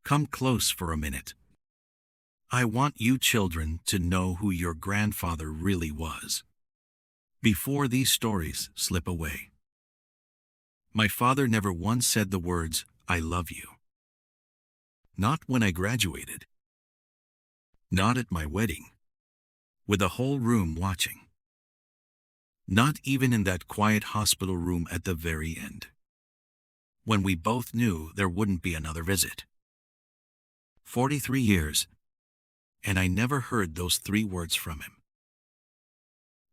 Come close for a minute. I want you children to know who your grandfather really was. Before these stories slip away. My father never once said the words, "I love you." Not when I graduated. Not at my wedding. With a whole room watching. Not even in that quiet hospital room at the very end. When we both knew there wouldn't be another visit. 43 years, and I never heard those 3 words from him.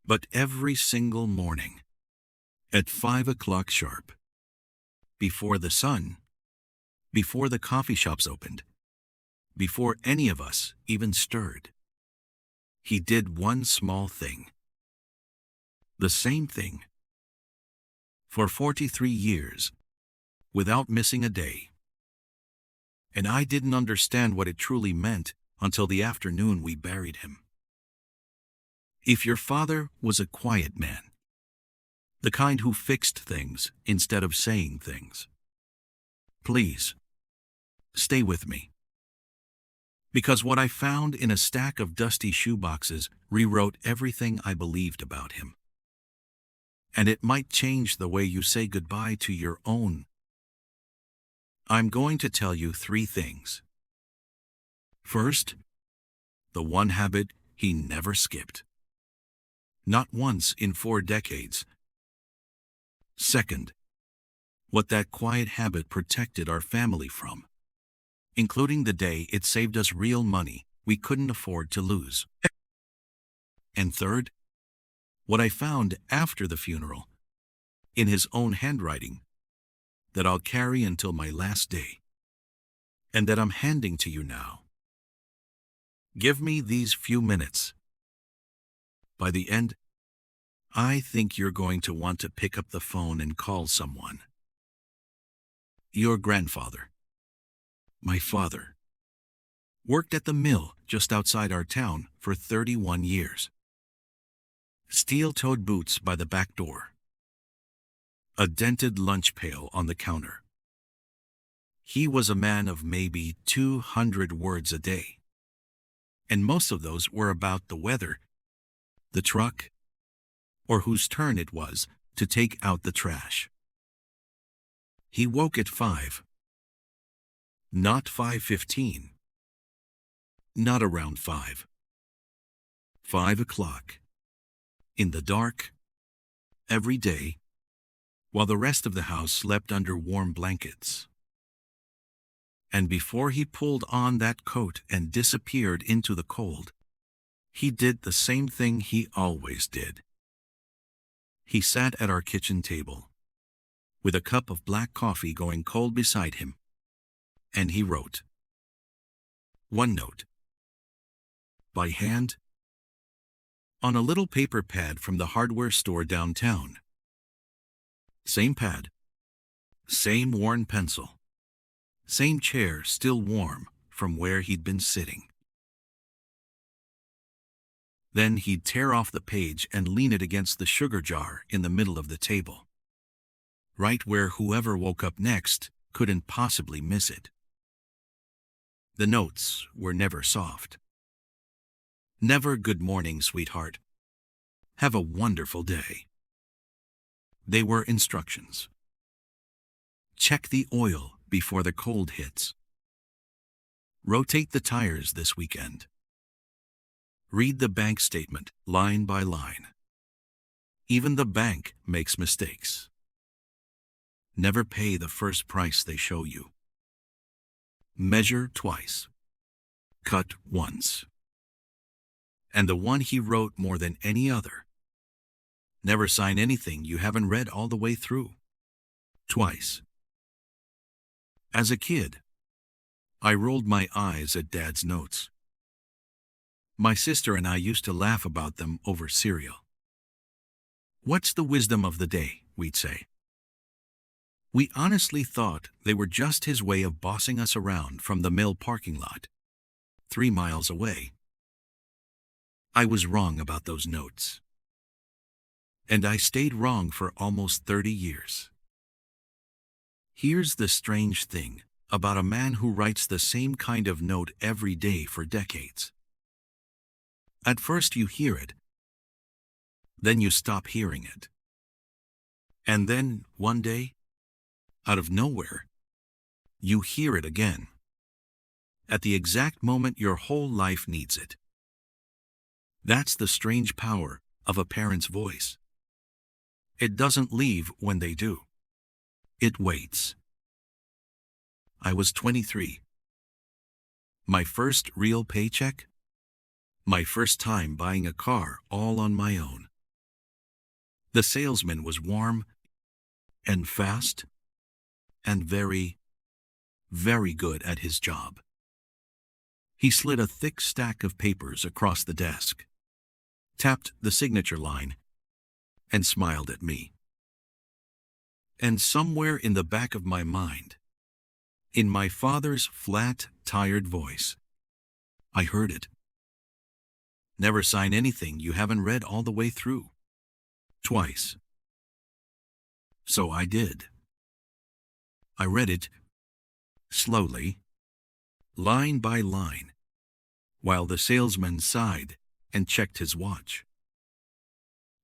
But every single morning, at 5 o'clock sharp, before the sun, before the coffee shops opened, before any of us even stirred, he did one small thing. The same thing. For 43 years, without missing a day. And I didn't understand what it truly meant until the afternoon we buried him. If your father was a quiet man, the kind who fixed things instead of saying things, please, stay with me. Because what I found in a stack of dusty shoeboxes rewrote everything I believed about him. And it might change the way you say goodbye to your own. I'm going to tell you 3 things. First, the one habit he never skipped. Not once in 4 decades. Second, what that quiet habit protected our family from, including the day it saved us real money we couldn't afford to lose. And third, what I found after the funeral, in his own handwriting, that I'll carry until my last day, and that I'm handing to you now. Give me these few minutes. By the end, I think you're going to want to pick up the phone and call someone. Your grandfather, my father, worked at the mill just outside our town for 31 years. Steel-toed boots by the back door. A dented lunch pail on the counter. He was a man of maybe 200 words a day. And most of those were about the weather, the truck, or whose turn it was to take out the trash. He woke at 5. Not 5:15. Not around 5. 5 o'clock. In the dark, every day, while the rest of the house slept under warm blankets. And before he pulled on that coat and disappeared into the cold, he did the same thing he always did. He sat at our kitchen table, with a cup of black coffee going cold beside him, and he wrote. 1 note. By hand, on a little paper pad from the hardware store downtown. Same pad, same worn pencil, same chair still warm from where he'd been sitting. Then he'd tear off the page and lean it against the sugar jar in the middle of the table, right where whoever woke up next couldn't possibly miss it. The notes were never soft. Never "Good morning, sweetheart. Have a wonderful day." They were instructions. Check the oil before the cold hits. Rotate the tires this weekend. Read the bank statement line by line. Even the bank makes mistakes. Never pay the first price they show you. Measure twice. Cut once. And the one he wrote more than any other. Never sign anything you haven't read all the way through. Twice. As a kid, I rolled my eyes at Dad's notes. My sister and I used to laugh about them over cereal. What's the wisdom of the day, we'd say. We honestly thought they were just his way of bossing us around from the mill parking lot, 3 miles away. I was wrong about those notes. And I stayed wrong for almost 30 years. Here's the strange thing about a man who writes the same kind of note every day for decades. At first you hear it, then you stop hearing it. And then, one day, out of nowhere, you hear it again. At the exact moment your whole life needs it. That's the strange power of a parent's voice. It doesn't leave when they do. It waits. I was 23. My first real paycheck? My first time buying a car all on my own. The salesman was warm and fast and very, very good at his job. He slid a thick stack of papers across the desk, tapped the signature line, and smiled at me. And somewhere in the back of my mind, in my father's flat, tired voice, I heard it. Never sign anything you haven't read all the way through. Twice. So I did. I read it, slowly, line by line, while the salesman sighed and checked his watch.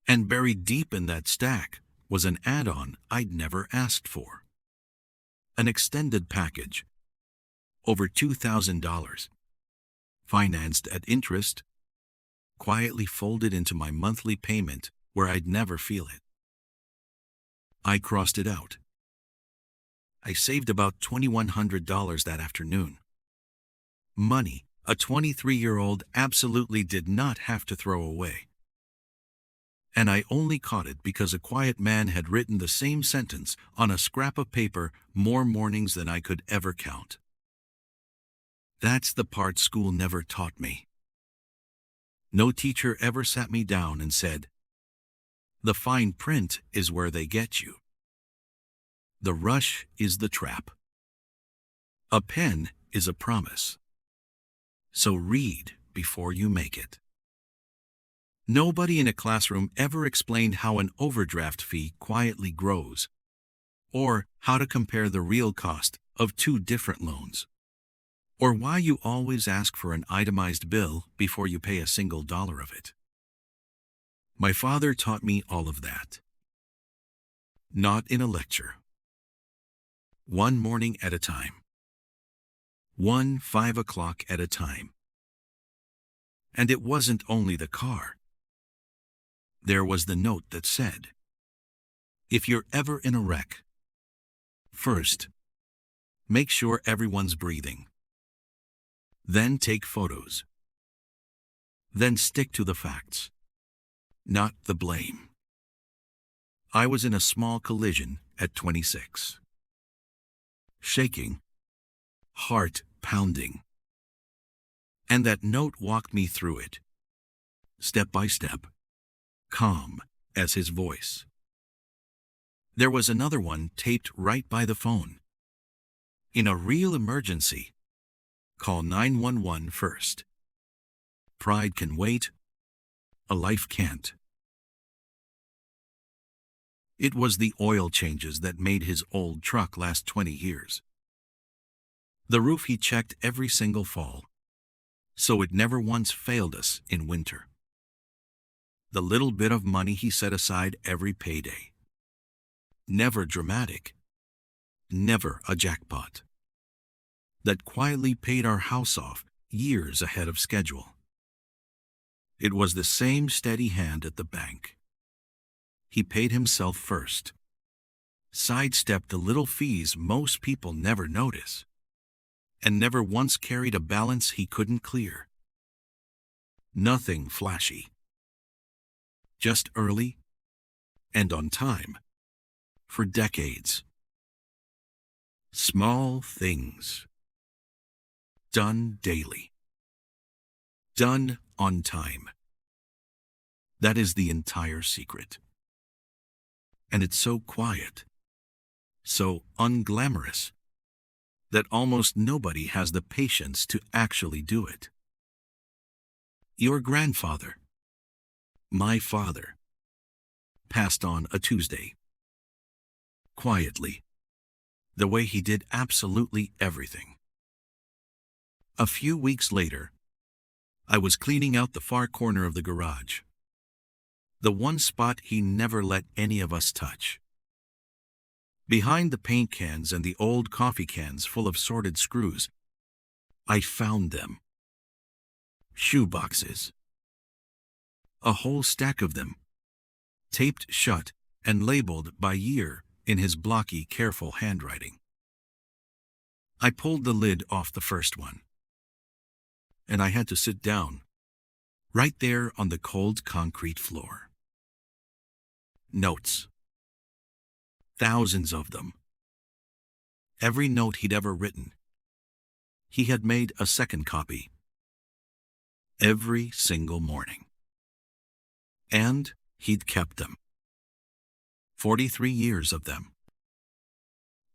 And buried deep in that stack was an add-on I'd never asked for. An extended package, over $2,000, financed at interest, quietly folded into my monthly payment where I'd never feel it. I crossed it out. I saved about $2,100 that afternoon. Money a 23-year-old absolutely did not have to throw away. And I only caught it because a quiet man had written the same sentence on a scrap of paper more mornings than I could ever count. That's the part school never taught me. No teacher ever sat me down and said, "The fine print is where they get you. The rush is the trap. A pen is a promise. So read before you make it." Nobody in a classroom ever explained how an overdraft fee quietly grows, or how to compare the real cost of two different loans, or why you always ask for an itemized bill before you pay a single dollar of it. My father taught me all of that. Not in a lecture. One morning at a time. One 5 o'clock at a time. And it wasn't only the car. There was the note that said, "If you're ever in a wreck, first, make sure everyone's breathing. Then take photos. Then stick to the facts, not the blame." I was in a small collision at 26. Shaking, heart pounding. And that note walked me through it, step by step, calm as his voice. There was another one taped right by the phone. In a real emergency, call 911 first. Pride can wait, a life can't. It was the oil changes that made his old truck last 20 years. The roof he checked every single fall, so it never once failed us in winter. The little bit of money he set aside every payday. Never dramatic, never a jackpot. That quietly paid our house off years ahead of schedule. It was the same steady hand at the bank. He paid himself first. Sidestepped the little fees most people never notice. And never once carried a balance he couldn't clear. Nothing flashy. Just early and on time. For decades. Small things. Done daily. Done on time. That is the entire secret. And it's so quiet, so unglamorous, that almost nobody has the patience to actually do it. Your grandfather, my father, passed on a Tuesday. Quietly, the way he did absolutely everything. A few weeks later, I was cleaning out the far corner of the garage, the one spot he never let any of us touch. Behind the paint cans and the old coffee cans full of sorted screws, I found them. Shoeboxes. A whole stack of them, taped shut and labeled by year in his blocky, careful handwriting. I pulled the lid off the first one, and I had to sit down, right there on the cold concrete floor. Notes. Thousands of them. Every note he'd ever written. He had made a second copy. Every single morning. And he'd kept them. 43 years of them.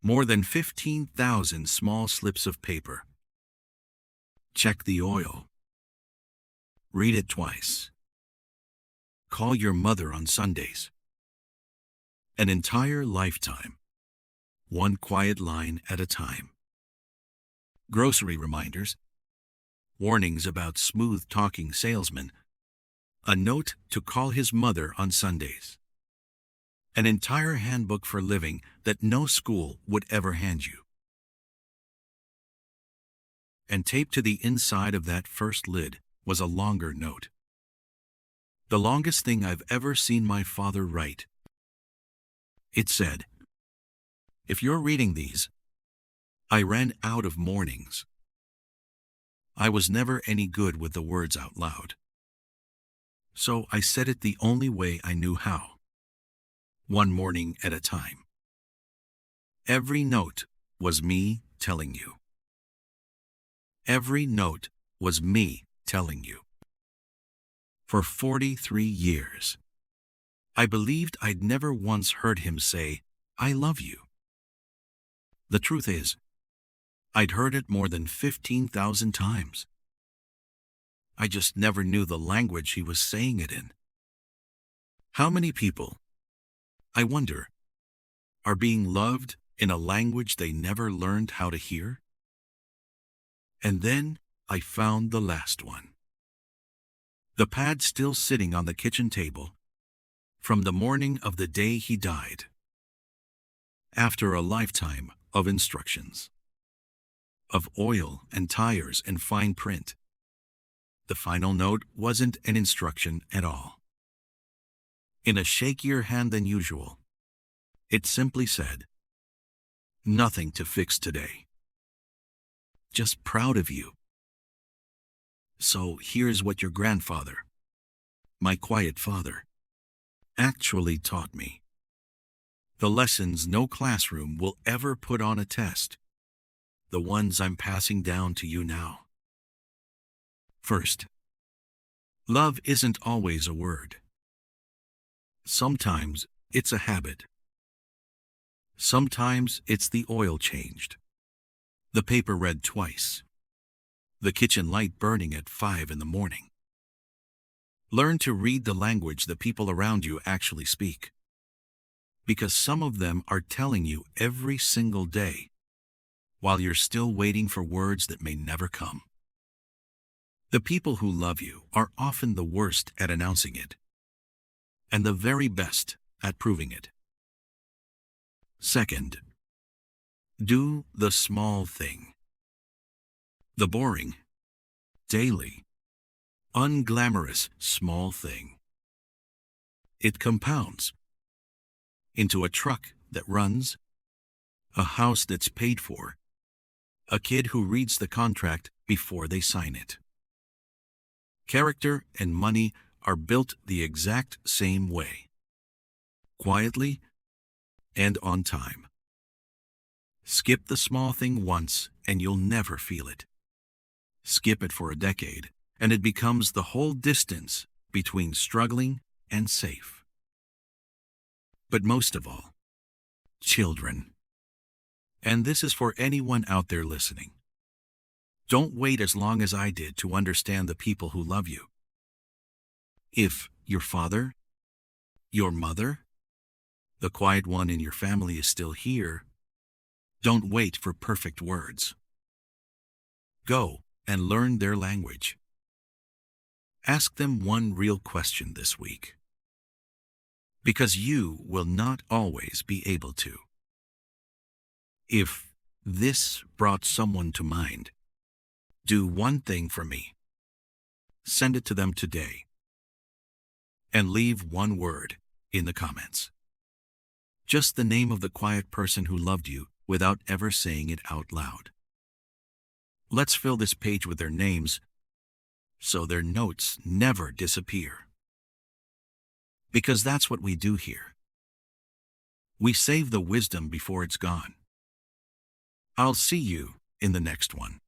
More than 15,000 small slips of paper. Check the oil. Read it twice. Call your mother on Sundays. An entire lifetime. One quiet line at a time. Grocery reminders. Warnings about smooth-talking salesmen. A note to call his mother on Sundays. An entire handbook for living that no school would ever hand you. And taped to the inside of that first lid was a longer note. The longest thing I've ever seen my father write. It said, "If you're reading these, I ran out of mornings. I was never any good with the words out loud. So I said it the only way I knew how. One morning at a time. Every note was me telling you. Every note was me telling you. For 43 years, I believed I'd never once heard him say, 'I love you.' The truth is, I'd heard it more than 15,000 times. I just never knew the language he was saying it in. How many people, I wonder, are being loved in a language they never learned how to hear? And then I found the last one. The pad still sitting on the kitchen table from the morning of the day he died. After a lifetime of instructions, of oil and tires and fine print, the final note wasn't an instruction at all. In a shakier hand than usual, it simply said, "Nothing to fix today. Just proud of you. So here's what your grandfather, my quiet father, actually taught me. The lessons no classroom will ever put on a test. The ones I'm passing down to you now. First, love isn't always a word. Sometimes it's a habit. Sometimes it's the oil changed, the paper read twice, the kitchen light burning at 5 in the morning. Learn to read the language the people around you actually speak, because some of them are telling you every single day, while you're still waiting for words that may never come. The people who love you are often the worst at announcing it, and the very best at proving it. Second, do the small thing. The boring, daily, unglamorous small thing. It compounds into a truck that runs, a house that's paid for, a kid who reads the contract before they sign it. Character and money are built the exact same way. Quietly and on time. Skip the small thing once and you'll never feel it. Skip it for a decade and it becomes the whole distance between struggling and safe. But most of all, children. And this is for anyone out there listening. Don't wait as long as I did to understand the people who love you. If your father, your mother, the quiet one in your family is still here, Don't wait for perfect words. Go and learn their language. Ask them one real question this week. Because you will not always be able to. If this brought someone to mind, do one thing for me. Send it to them today. And leave one word in the comments. Just the name of the quiet person who loved you without ever saying it out loud. Let's fill this page with their names so their notes never disappear. Because that's what we do here. We save the wisdom before it's gone. I'll see you in the next one.